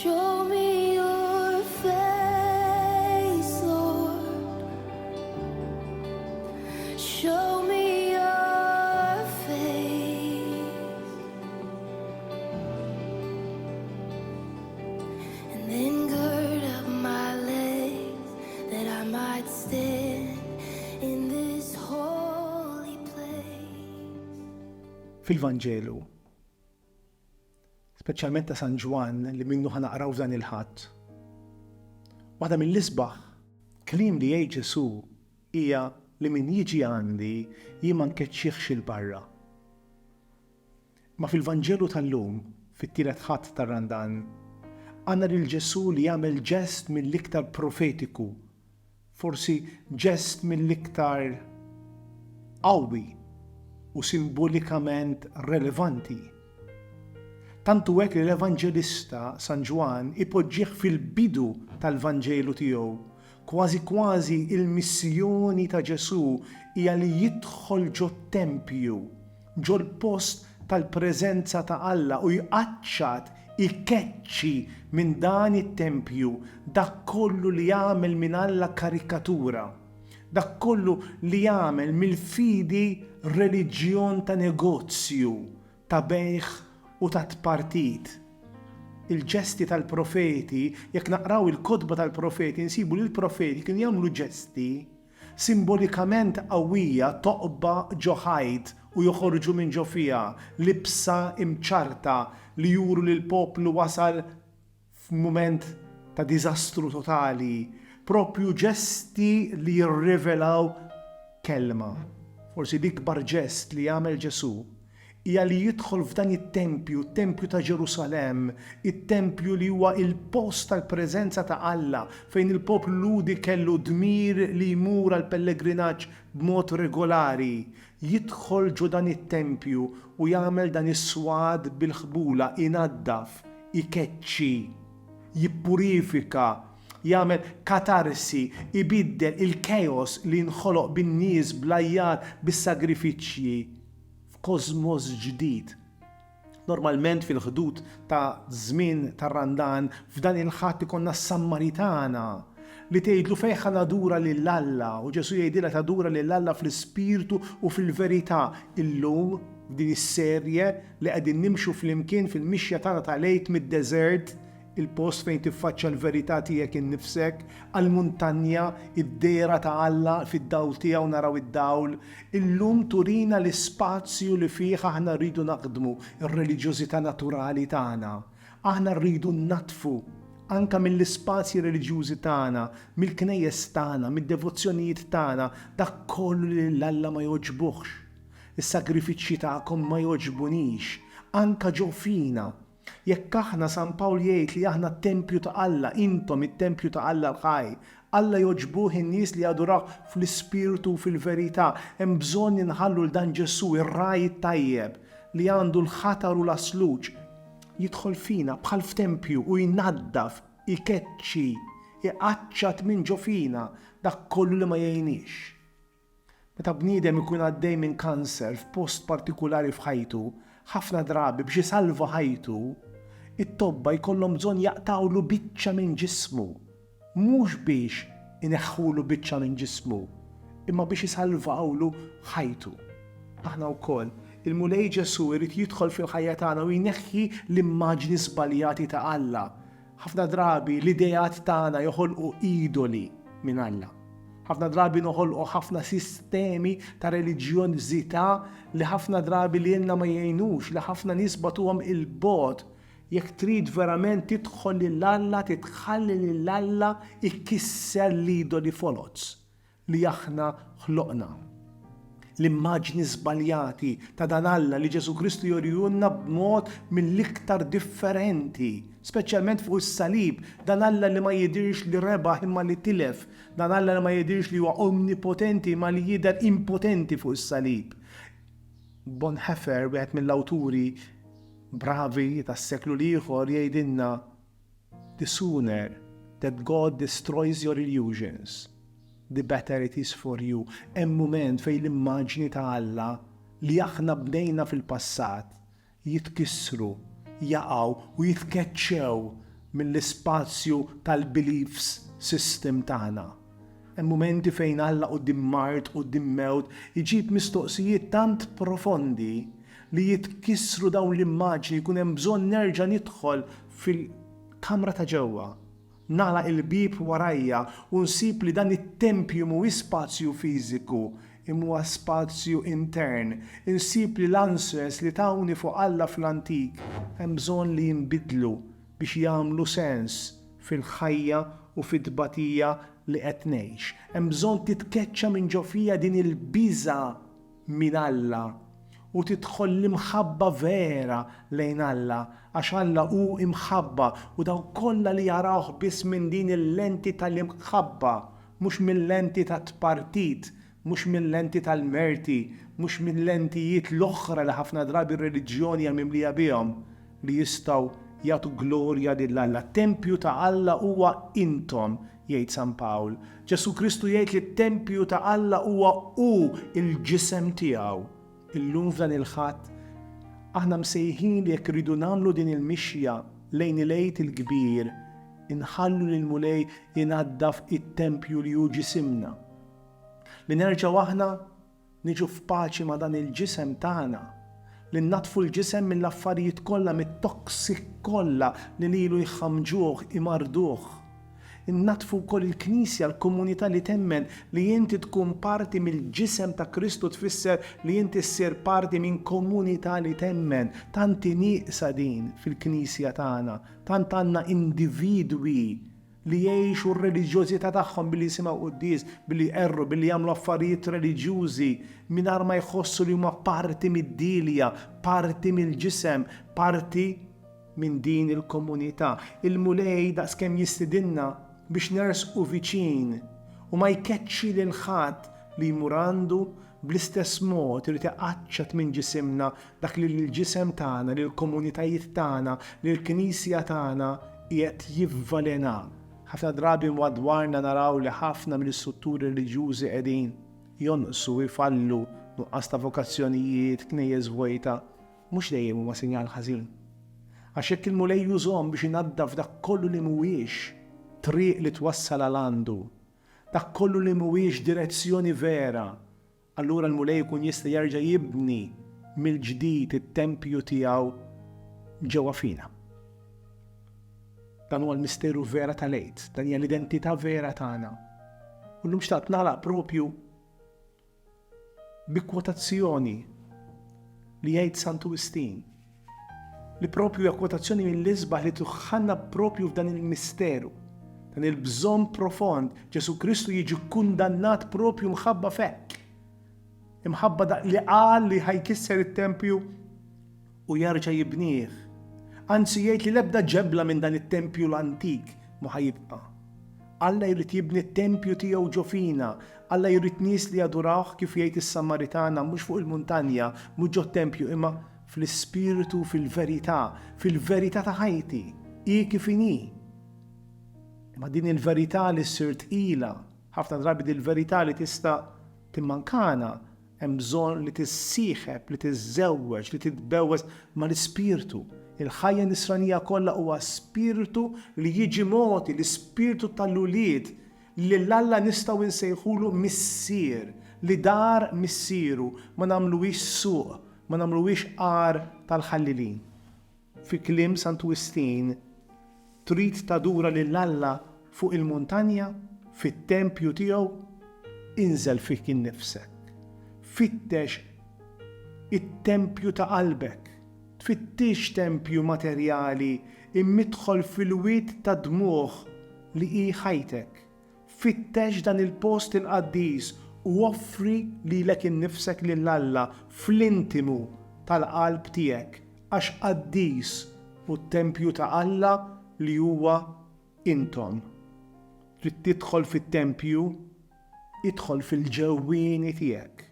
Show me your face, Lord. Show me your face. And then gird up my legs that I might stand in this holy place. Fil-Vanġelu, speċjalment ta' San Ġwan li minnu ħanaqraw f'dan il-ħadd. Waħda mill-isbaħ kliem li jgħid Ġesu hija li min jiġi għandi jien ma nkeċċieħx il-barra. Ma fil-Vanġelu tal-lum, fit-tielet ħadd tar-Randan, għandna lil Ġesu li jagħmel ġest mill-iktar profetiku, forsi ġest mill-iktar qawwi u simbolikament relevanti. Tantu hekk li l-Evanġelista San Ġwan ipoġġih fil-bidu tal-Vanġelu tiegħu. Kważi il-missjoni ta' Ġesu hija li jidħol ġo tempju, ġo l-post tal-preżenza ta' Alla u jqaċċad ikeċċi minn dan it-tempju dak kollu li jagħmel minn Alla karikatura, dak kollu li jagħmel mill-fidi reliġjon ta' negozju, ta' bejħ u ta' tpartit. Il-ġesti tal-profeti, jekk naqraw il-kodba tal-profeti, nsibu li l-profeti kienu jagħmlu ġesti simbolikament qawwija toqba ġo ħajt u joħorġu minn ġo fiha, libsa imċarta li juru li l-poplu wasal f'mument ta' diżastru totali, propju ġesti li jirrivelaw kelma. Forsi l-ikbar ġest li jagħmel Ġesu hija li jidħol f'dan it-tempju, it-tempju ta' Ġerusalemm, it-tempju li huwa il-post tal-preżenza ta' Alla, fejn il-poplu ludi kellu dmir li jmur għal pellegrinaġġ b'mod regolari. Jidħol ġo dan it-tempju u jagħmel dan is-swad bil-ħbula, inaddaf, ikeċċi, jippurifika, jagħmel katarsi, ibiddel il-kejos li nħoloq bin-nies blajjar bis-sagrifiċċji f'kozmos ġdid. Normalment fil-ħdud ta' żmien tar-Randan f'dan il-ħadd ikonna s-Sammaritana li tgħidlu fejn ħa nadura lil Alla u Ġesu jgħidilha tadura lil Alla fl-ispirtu u fil-verità. Illum f'din is-serje li qegħdin nimxu flimkien fil-mixja tagħna ta' lejt mid-deżert, il-post fejn tiffaċċa l-verità tiegħek innifsek, għall-muntanja, id-dera ta' Alla fid-dawl tiegħu naraw id-dawl. Illum turina l-ispazju li fih aħna rridu naqdmu ir-reliġjożità naturali tagħna. Aħna rridu natfu anka mill-ispazji reliġjużi tagħna, mill-knejjes tagħna, mid-devozzjonijiet tagħna, dak kollu li l-Alla ma jogħġbuhx. Is-sagrifiċċji tagħkom ma jogħġbunix, anka ġew fina. Jekk aħna San Pawl jgħid li aħna t-tempju ta' Alla, intom it-tempju ta' Alla l-ħaj, Alla jogħġbuh in-nies li jadurawh fl-ispirtu u fil-verità, hemm bżonn inħallu l dan Ġesu ir-raj tajjeb li għandu l-ħatar u l-asluġ jidħol fina bħal f'tempju u jnaddaf, ikeċċi, iqaċċat minn ġo fina dak kollu li ma jgħinix. Meta bniedem ikun għaddej minn kanser f'post partikulari f'ħajtu, ħafna drabi biex isalva ħajtu, it-tobba jkollhom bżonn jaqtawlu biċċa minn ġismu. Mhux biex ineħħulu biċċa minn ġismu, imma biex isalvawlu ħajtu. Aħna wkoll il-mulej Ġesu irid jidħol fil-ħajja tagħna u jneħħi l-immaġni żbaljati ta' Alla. Ħafna drabi l-idejat tagħna joħolqu idoli minn Alla. Ħafna drabi noħolqu ħafna sistemi ta' reliġjonżità li ħafna drabi li jenna ma jgħinux, li ħafna nies batuhom il-bogħod. Jekk trid verament tidħol lill-Alla, titħalli lill-Alla ikkisser l-idoli folots li aħna ħloqna. L-immaġni żbaljati ta' dan Alla li Ġesu Kristu jorjunna b'mod mill-iktar differenti, speċjalment fuq is-salib, dan Alla li ma jidirx li rebaħ imma li tilef, dan Alla li ma jidirx li huwa omnipotenti imma li jidher impotenti fuq is-salib. Bonhoeffer, wieħed mill-awturi bravi tas-seklu ieħor jgħidilna the sooner that God destroys your illusions, the better it is for you. Hemm mument fejn l-immaġni ta' Alla li aħna bnejna fil-passat jitkissru, jaqgħu u jitkeċċew mill-ispazju tal-beliefs system tagħna. Hemm mumenti fejn Alla quddiem mart, quddiem mewt, iġib mistoqsijiet tant profondi li jitkissru dawn l-immaġni jkun hemm bżonn nerġa' nidħol fil-kamra ta' ġewwa. Nagħlaq il-bib warajja u nsib li dan it-tempju mhuwiex spazju fiżiku, imma spazju intern. Insib li l-answers li tawni fuq Alla fl-antik hemm bżonn li jinbidlu biex jagħmlu sens fil-ħajja u fid-tbatija li qed ngħix. Hemm bżonn titkeċċa minn ġofija din il-biża minn Alla u tidħol l-imħabba vera lejn Alla, għax Alla hu imħabba u daw kollha li jarawh biss minn din il-lenti tal-imħabba, mhux mill-lenti tat-partit, mhux mill-lenti tal-merti, mhux mill-lentijiet l-oħra li ħafna drabi r-reliġjoni hija mimlija bihom li jistgħu jagħtu glorja lil Alla. Tempju ta' Alla huwa intom, jgħid San Pawl. Ġesu Kristu jgħid li t-tempju ta' Alla huwa il-ġisem tiegħu. Illum f'dan il-ħadd aħna msejħin li jekk ridu nagħmlu din il-mixja lejn il-għid il-kbir, inħallu lil Mulej jinaddaf it-tempju li hu ġisimna. Li nerġgħu aħna niġu f'paċi ma' dan il-ġisem tagħna, li natfu l-ġisem mill-affarijiet kollha mit-toksik kollha li lilu jħamġuh, imarduh. Innatfu wkoll il-Knisja, l-komunità li temmen li inti tkun parti mill-ġisem ta' Kristu tfisser li inti ssir parti minn komunità li temmen. Tanti nieqsa din fil-Knisja tagħna, tant għandna individwi li jgħixu r-reliġjożità tagħhom billi jisimgħu qudies, billi jqerru, billi jagħmlu affarijiet reliġjużi mingħajr ma jħossu li huma parti mid-dilja, parti mill-ġisem, parti minn din il-komunità. Il-Mulej daqskemm jistidinna biex nersqu viċin u ma jkeċċi lil ħadd li jmur għandu bl-istess mod irid iqaċċat minn ġisimna dak li l-ġisem tagħna, li l-komunitajiet tagħna, li l-Knisja tagħna qiegħed jivvalena. Ħafna drabi madwarna naraw li ħafna mill-istrutturi reliġjużi qegħdin jonqsu jfallu nuqqas ta' vokazzjonijiet, knejjeż vojta, mhux dejjem huma sinjal ħażin. Għax hekk il-Mulej jużhom biex inaddaf dak kollu li mhuwiex triq li twassal għal għandu, dak kollu li mhuwiex direzzjoni vera, allura l-Mulej jkun jista' jerġa' jibni mill-ġdid it-tempju tiegħu ġewwa fina. Dan huwa l-misteru vera tal-għid, dan hija l-identità vera tagħna. U llum xtaqt nagħlaq propju bi kwotazzjoni li jgħid Sant Wistin, li propju hija kwotazzjoni mill-isbaħ li tuħħanna propju f'dan il-misteru, dan il-bżonn profond. Ġesu Kristu jiġi kundannat propju mħabba fekk. Imħabba dak li qal li ħajkisser it-tempju u jerġa' jibnieh. Anzi jgħid li l-ebda ġebla minn dan it-tempju l-antik ma ħajibqa'. Alla jrid jibni t-tempju tiegħu ġo fina, Alla jrid nies li jadurawh kif jgħid is-Samaritana mhux fuq il-muntanja, mhux ġo t-tempju imma fl-ispiritu, fil-verità ta' ħajti, hi kif inhi. Imma din il-verità li ssir tqila, ħafna drabi din il-verità li tista' timmankana, hemm bżonn li tissieħeb, li tiżżewweġ, li titbewweż mal-ispirtu. Il-ħajja nisranija kollha huwa spiritu li jiġi moti, l-ispiritu tal-ulied li l-Alla nistgħu nsejħulu missier, li dar missieru, ma nagħmluhiex suq, ma nagħmluhiex qar tal-ħallilin. Fi kliem Sant Wistin, trid tadura lill-Alla fuq il-muntanja, fit-tempju tiegħu, inżel fik innifsek. Fittex it-tempju ta' qalbek, tfittix tempju materjali, immidħol fil-wied ta' dmuħ li hi ħajtek. Fittex dan il-post il-qaddis u offri lilek innifsek lill-Alla fl-intimu tal-qalb tiegħek għax qaddis u t-tempju ta' Alla li huwa intom. Trid tidħol fit-tempju, idħol fil-ġewwieni tiegħek.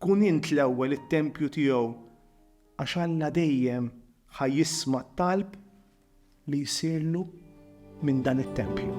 Kun int l-ewwel it-tempju tiegħu għax Alla dejjem ħajjisma' t-talb li jsirlu minn dan it-tempju.